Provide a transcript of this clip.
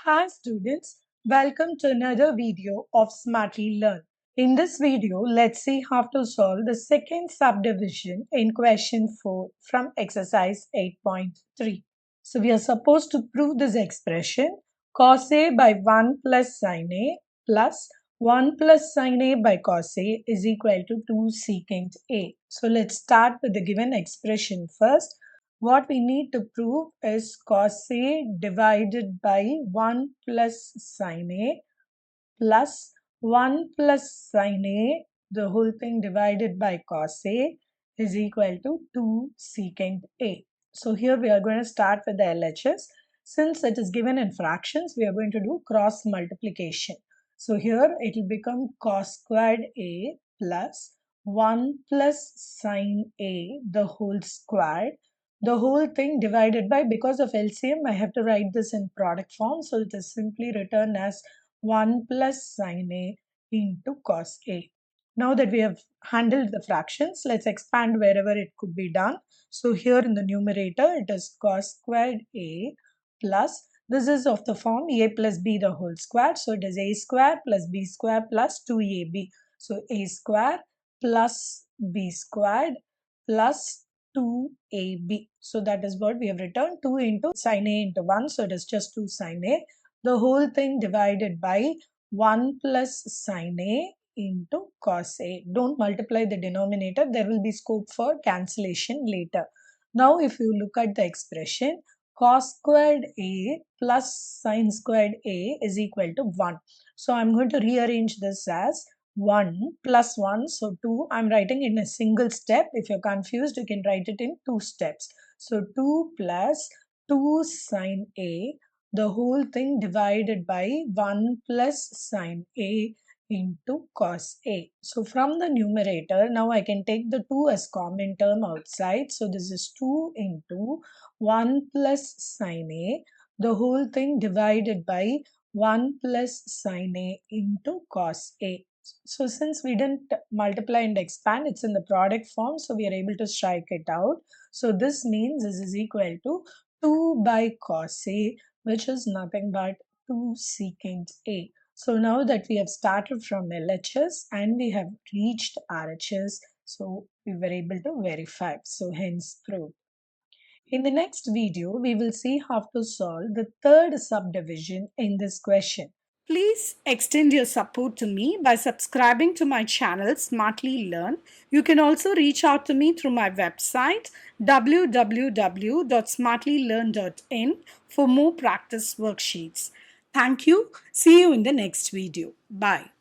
Hi students, welcome to another video of Smartly Learn. In this video, let's see how to solve the second subdivision in question 4 from exercise 8.3. So we are supposed to prove this expression cosA by 1 plus sin A plus 1 plus sin A by cosA is equal to 2 secant A. So let's start with the given expression first. What we need to prove is cosA divided by 1 plus sin A plus 1 plus sin A, the whole thing divided by cosA is equal to 2 secant A. So here we are going to start with the LHS. Since it is given in fractions, we are going to do cross multiplication. So here it will become cos²A plus 1 plus sin A, the whole squared. The whole thing divided by, because of LCM, I have to write this in product form. So it is simply written as 1 plus sin A into cos A. Now that we have handled the fractions, let's expand wherever it could be done. So here in the numerator, it is cos²A plus, this is of the form A plus B the whole square. So it is A square plus B square plus 2AB. So A square plus B squared plus 2AB. So that is what we have written, 2 into sin A into 1. So it is just 2 sin A. The whole thing divided by 1 plus sin A into cos A. Don't multiply the denominator. There will be scope for cancellation later. Now if you look at the expression, cos²A plus sin²A is equal to 1. So I'm going to rearrange this as 1 plus 1. So 2, I'm writing in a single step. If you're confused, you can write it in 2 steps. So 2 plus 2 sin A, the whole thing divided by 1 plus sin A into cos A. So from the numerator, now I can take the 2 as common term outside. So this is 2 into 1 plus sin A, the whole thing divided by 1 plus sin A into cos A. So since we didn't multiply and expand, it's in the product form, so we are able to strike it out. So this means this is equal to 2 by cos A, which is nothing but 2 secant A. So now that we have started from LHS and we have reached RHS, so we were able to verify. So hence proved. In the next video, we will see how to solve the third subdivision in this question. Please extend your support to me by subscribing to my channel Smartly Learn. You can also reach out to me through my website www.smartlylearn.in for more practice worksheets. Thank you. See you in the next video. Bye.